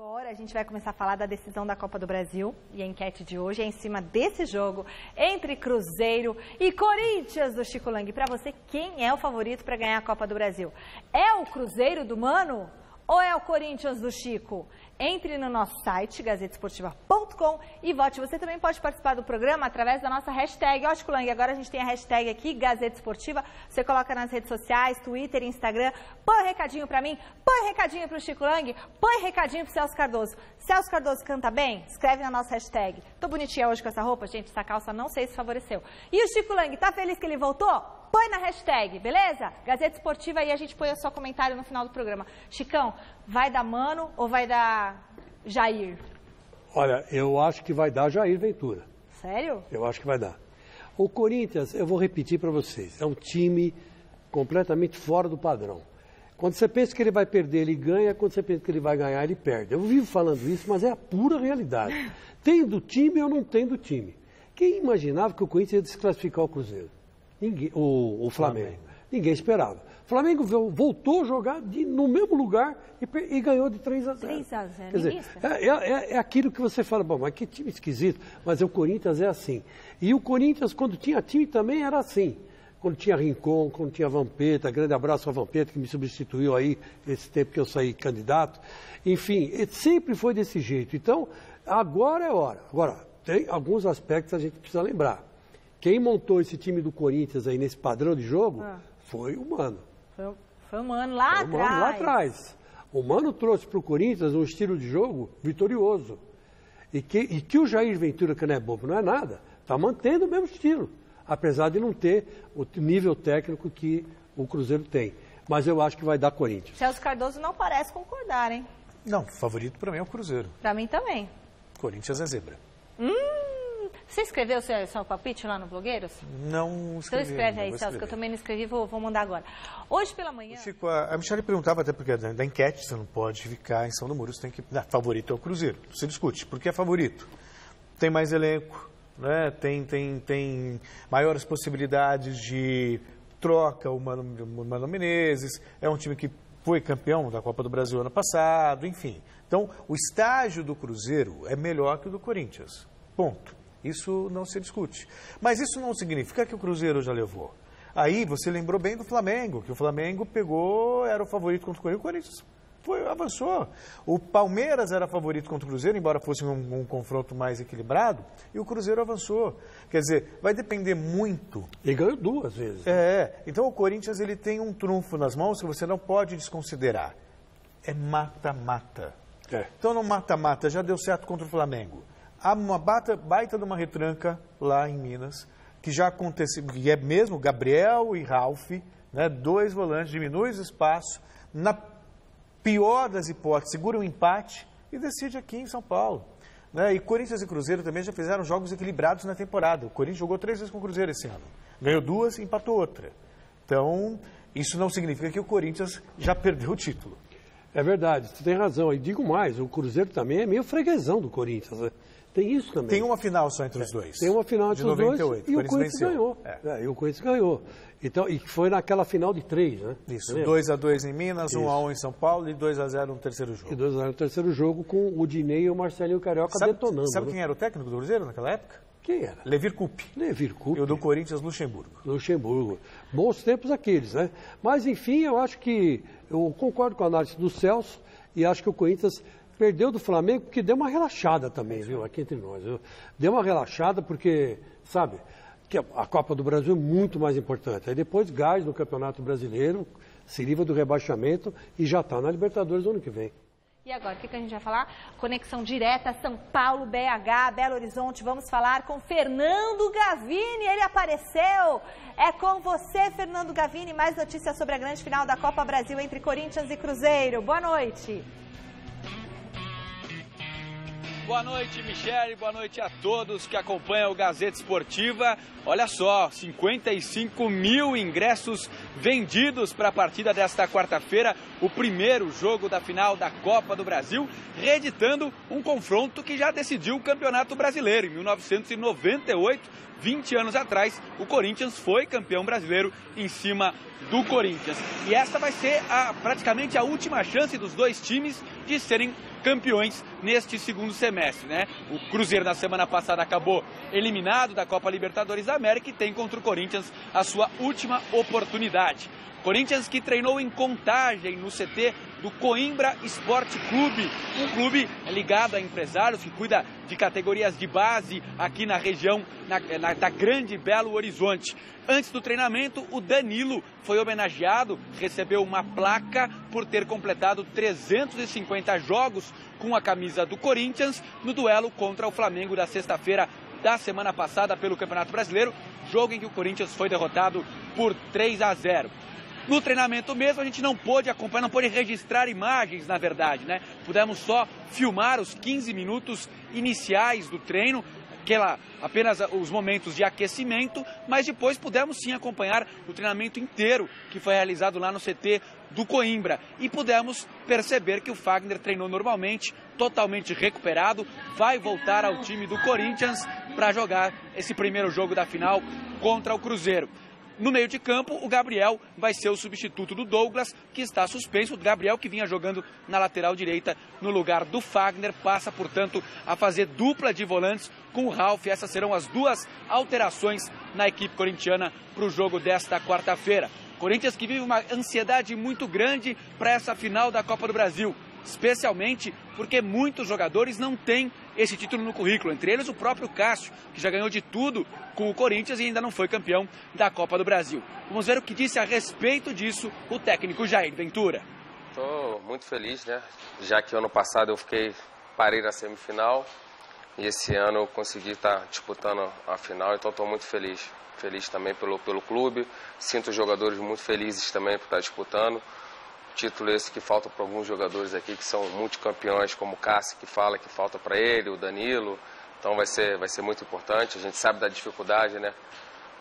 Agora a gente vai começar a falar da decisão da Copa do Brasil e a enquete de hoje é em cima desse jogo entre Cruzeiro e Corinthians do Chico Lang. Para você, quem é o favorito para ganhar a Copa do Brasil? É o Cruzeiro do Mano ou é o Corinthians do Chico? Entre no nosso site, gazetesportiva.com e vote. Você também pode participar do programa através da nossa hashtag. Ó, Chico Lang, agora a gente tem a hashtag aqui, Gazeta Esportiva. Você coloca nas redes sociais, Twitter, Instagram. Põe um recadinho pra mim, põe um recadinho pro Chico Lang, põe um recadinho pro Celso Cardoso. Celso Cardoso canta bem? Escreve na nossa hashtag. Tô bonitinha hoje com essa roupa? Gente, essa calça não sei se favoreceu. E o Chico Lang, tá feliz que ele voltou? Põe na hashtag, beleza? Gazeta Esportiva e a gente põe o seu comentário no final do programa. Chicão, vai dar Mano ou vai dar Jair? Olha, eu acho que vai dar Jair Ventura. Sério? Eu acho que vai dar. O Corinthians, eu vou repetir para vocês, é um time completamente fora do padrão. Quando você pensa que ele vai perder, ele ganha. Quando você pensa que ele vai ganhar, ele perde. Eu vivo falando isso, mas é a pura realidade. Tem do time ou não tem do time? Quem imaginava que o Corinthians ia desclassificar o Cruzeiro? Ninguém, o Flamengo. Ninguém esperava. O Flamengo voltou a jogar no mesmo lugar e ganhou de 3-0. 3-0. Quer dizer, é aquilo que você fala, bom, mas que time esquisito. Mas o Corinthians é assim. E o Corinthians, quando tinha time, também era assim. Quando tinha Rincon, quando tinha Vampeta, grande abraço a Vampeta, que me substituiu aí esse tempo que eu saí candidato. Enfim, sempre foi desse jeito. Então, agora é hora. Agora, tem alguns aspectos que a gente precisa lembrar. Quem montou esse time do Corinthians aí nesse padrão de jogo foi o Mano. Foi o Mano lá atrás. Mano lá atrás. O Mano trouxe para o Corinthians um estilo de jogo vitorioso. E que o Jair Ventura, que não é bobo, não é nada, está mantendo o mesmo estilo. Apesar de não ter o nível técnico que o Cruzeiro tem. Mas eu acho que vai dar Corinthians. Celso Cardoso não parece concordar, hein? Não, favorito para mim é o Cruzeiro. Para mim também. Corinthians é zebra. Você escreveu o seu palpite lá no Blogueiros? Não escrevi. Então escreve aí, Celso, que eu também não escrevi, vou mandar agora. Hoje pela manhã... Chico, a Michele perguntava, até porque da enquete, você não pode ficar em São do Muro, você tem que... favorito é o Cruzeiro, você discute. Por que é favorito? Tem mais elenco, né? Tem maiores possibilidades de troca, o Mano Menezes, é um time que foi campeão da Copa do Brasil ano passado, enfim. Então, o estágio do Cruzeiro é melhor que o do Corinthians. Ponto. Isso não se discute. Mas isso não significa que o Cruzeiro já levou. Aí você lembrou bem do Flamengo, que o Flamengo pegou, era o favorito contra o Corinthians, avançou. O Palmeiras era favorito contra o Cruzeiro, embora fosse um confronto mais equilibrado, e o Cruzeiro avançou. Quer dizer, vai depender muito. E ganhou 2 vezes. Então o Corinthians ele tem um trunfo nas mãos que você não pode desconsiderar. É mata-mata. Então no mata-mata já deu certo contra o Flamengo. Há uma baita de uma retranca lá em Minas, que já aconteceu, que é mesmo Gabriel e Ralf, né, 2 volantes, diminui o espaço, na pior das hipóteses, segura um empate e decide aqui em São Paulo. Né? E Corinthians e Cruzeiro também já fizeram jogos equilibrados na temporada. O Corinthians jogou 3 vezes com o Cruzeiro esse ano. Ganhou 2 e empatou outra. Então, isso não significa que o Corinthians já perdeu o título. É verdade, você tem razão. E digo mais, o Cruzeiro também é meio freguesão do Corinthians, né? Tem isso também. Tem uma final só entre os dois. Tem uma final entre os dois 98, e o Corinthians ganhou. E o Corinthians ganhou. Então, e foi naquela final de 3, né? Isso, 2-2 em Minas, 1-1 em São Paulo e 2-0 no terceiro jogo. E 2-0 no terceiro jogo com o Dinei e o Marcelinho Carioca detonando. Sabe quem era o técnico do Cruzeiro naquela época? Quem era? Levir Coupe. Levir Coupe. E o do Corinthians, Luxemburgo. Bons tempos aqueles, né? Mas, enfim, eu acho que... Eu concordo com a análise do Celso e acho que o Corinthians... perdeu do Flamengo porque deu uma relaxada também, viu? Aqui entre nós. Deu uma relaxada porque, sabe, que a Copa do Brasil é muito mais importante. Aí depois gás no Campeonato Brasileiro, se livra do rebaixamento e já está na Libertadores no ano que vem. E agora, o que a gente vai falar? Conexão direta São Paulo, BH, Belo Horizonte. Vamos falar com Fernando Gavini. Ele apareceu. É com você, Fernando Gavini. Mais notícias sobre a grande final da Copa Brasil entre Corinthians e Cruzeiro. Boa noite. Boa noite, Michele. Boa noite a todos que acompanham o Gazeta Esportiva. Olha só, 55 mil ingressos vendidos para a partida desta quarta-feira, o primeiro jogo da final da Copa do Brasil, reeditando um confronto que já decidiu o Campeonato Brasileiro. Em 1998, 20 anos atrás, o Corinthians foi campeão brasileiro em cima do Corinthians. E esta vai ser praticamente a última chance dos dois times de serem campeões neste segundo semestre, né? O Cruzeiro na semana passada acabou eliminado da Copa Libertadores da América e tem contra o Corinthians a sua última oportunidade. Corinthians que treinou em Contagem, no CT do Coimbra Esporte Clube, um clube ligado a empresários que cuida de categorias de base aqui na região da Grande Belo Horizonte. Antes do treinamento, o Danilo foi homenageado, recebeu uma placa por ter completado 350 jogos com a camisa do Corinthians no duelo contra o Flamengo da sexta-feira da semana passada pelo Campeonato Brasileiro, jogo em que o Corinthians foi derrotado por 3-0. No treinamento mesmo, a gente não pôde acompanhar, não pôde registrar imagens, na verdade, né? Pudemos só filmar os 15 minutos iniciais do treino, apenas os momentos de aquecimento, mas depois pudemos sim acompanhar o treinamento inteiro que foi realizado lá no CT do Coimbra. E pudemos perceber que o Fagner treinou normalmente, totalmente recuperado, vai voltar ao time do Corinthians para jogar esse primeiro jogo da final contra o Cruzeiro. No meio de campo, o Gabriel vai ser o substituto do Douglas, que está suspenso. O Gabriel, que vinha jogando na lateral direita no lugar do Fagner, passa, portanto, a fazer dupla de volantes com o Ralf. Essas serão as duas alterações na equipe corintiana para o jogo desta quarta-feira. Corinthians que vive uma ansiedade muito grande para essa final da Copa do Brasil, especialmente porque muitos jogadores não têm esse título no currículo, entre eles o próprio Cássio, que já ganhou de tudo com o Corinthians e ainda não foi campeão da Copa do Brasil. Vamos ver o que disse a respeito disso o técnico Jair Ventura. Estou muito feliz, né? Já que ano passado eu parei na semifinal e esse ano eu consegui estar disputando a final, então estou muito feliz. Feliz também pelo clube, sinto os jogadores muito felizes também por estar disputando. Título esse que falta para alguns jogadores aqui que são multicampeões, como o Cássio, que fala que falta para ele, o Danilo. Então vai ser muito importante. A gente sabe da dificuldade, né,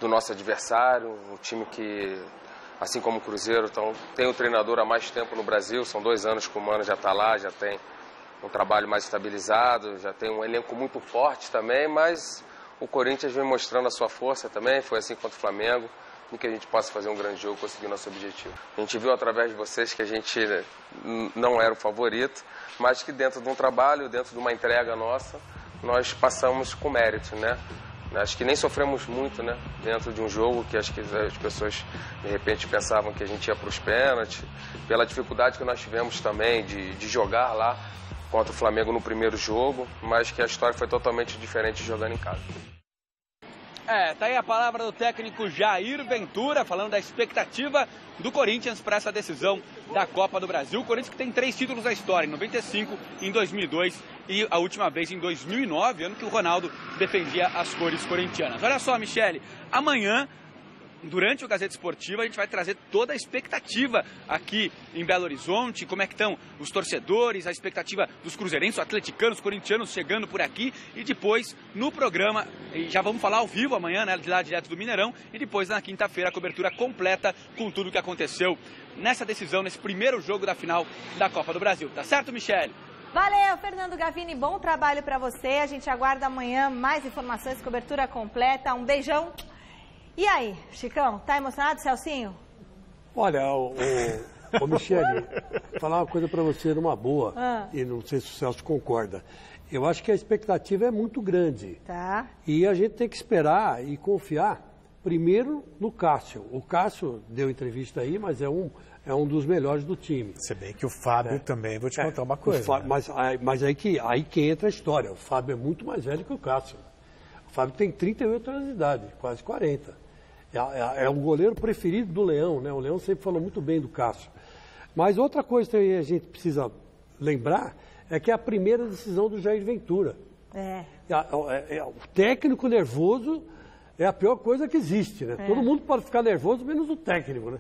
do nosso adversário, um time que, assim como o Cruzeiro, então, tem o treinador há mais tempo no Brasil. São 2 anos que o Mano já está lá, já tem um trabalho mais estabilizado, já tem um elenco muito forte também, mas o Corinthians vem mostrando a sua força também, foi assim contra o Flamengo, e que a gente possa fazer um grande jogo e conseguir nosso objetivo. A gente viu através de vocês que a gente não era o favorito, mas que dentro de um trabalho, dentro de uma entrega nossa, nós passamos com mérito, né? Acho que nem sofremos muito, né? Dentro de um jogo que acho que as pessoas de repente pensavam que a gente ia para os pênaltis, pela dificuldade que nós tivemos também de jogar lá contra o Flamengo no primeiro jogo, mas que a história foi totalmente diferente jogando em casa. Tá aí a palavra do técnico Jair Ventura, falando da expectativa do Corinthians para essa decisão da Copa do Brasil. O Corinthians que tem 3 títulos na história, em 95, em 2002 e a última vez em 2009, ano que o Ronaldo defendia as cores corintianas. Olha só, Michele, amanhã, durante o Gazeta Esportiva, a gente vai trazer toda a expectativa aqui em Belo Horizonte, como é que estão os torcedores, a expectativa dos cruzeirenses, atleticanos, corintianos chegando por aqui, e depois no programa, já vamos falar ao vivo amanhã, né, de lá direto do Mineirão, e depois na quinta-feira a cobertura completa com tudo o que aconteceu nessa decisão, nesse primeiro jogo da final da Copa do Brasil. Tá certo, Michele? Valeu, Fernando Gavini, bom trabalho para você. A gente aguarda amanhã mais informações, cobertura completa. Um beijão. E aí, Chicão, tá emocionado, Celcinho? Olha, ô Michele, falar uma coisa para você numa boa, e não sei se o Celso concorda. Eu acho que a expectativa é muito grande. Tá. E a gente tem que esperar e confiar, primeiro, no Cássio. O Cássio deu entrevista aí, mas é um dos melhores do time. Se bem que o Fábio também, vou te contar uma coisa. Mas aí que entra a história. O Fábio é muito mais velho que o Cássio. O Fábio tem 38 anos de idade, quase 40. É o goleiro preferido do Leão, né? O Leão sempre falou muito bem do Cássio. Mas outra coisa que a gente precisa lembrar é que é a primeira decisão do Jair Ventura. O técnico nervoso é a pior coisa que existe, né? Todo mundo pode ficar nervoso, menos o técnico, né?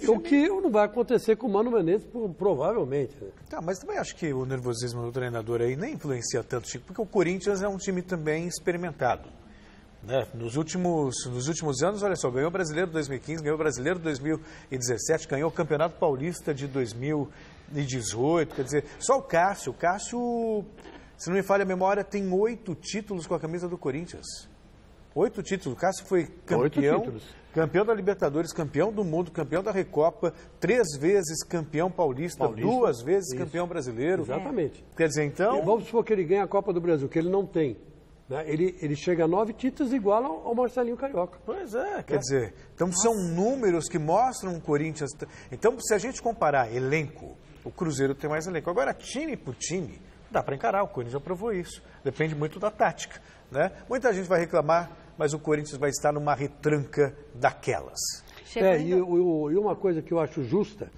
O que não vai acontecer com o Mano Menezes, provavelmente. Né? Mas também acho que o nervosismo do treinador aí nem influencia tanto, Chico, porque o Corinthians é um time também experimentado. Né? Nos últimos anos, olha só, ganhou o Brasileiro 2015, ganhou o Brasileiro 2017, ganhou o Campeonato Paulista de 2018, quer dizer, só o Cássio, se não me falha a memória, tem 8 títulos com a camisa do Corinthians. 8 títulos. O Cássio foi 8 campeão, títulos. campeão da Libertadores, campeão do mundo, campeão da Recopa, 3 vezes campeão paulista, 2 vezes campeão brasileiro. Exatamente. Quer dizer, então... E vamos supor que ele ganha a Copa do Brasil, que ele não tem. Né? Ele chega a 9 títulos igual ao Marcelinho Carioca. Pois é, quer dizer, então são números que mostram o Corinthians. Então, se a gente comparar elenco, o Cruzeiro tem mais elenco. Agora, time por time, dá para encarar, o Corinthians já provou isso. Depende muito da tática, né? Muita gente vai reclamar, mas o Corinthians vai estar numa retranca daquelas. E uma coisa que eu acho justa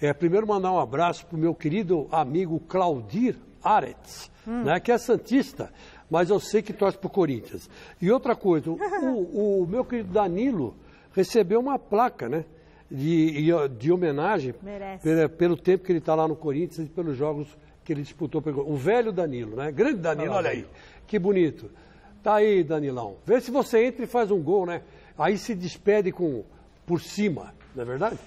é primeiro mandar um abraço para o meu querido amigo Claudir Aretz, né, que é santista, mas eu sei que torce para o Corinthians. E outra coisa, o meu querido Danilo recebeu uma placa, né, de homenagem pelo tempo que ele está lá no Corinthians e pelos jogos que ele disputou. O velho Danilo, né? Grande Danilo, olha aí, que bonito. Tá aí, Danilão. Vê se você entra e faz um gol, né? Aí se despede por cima, não é verdade?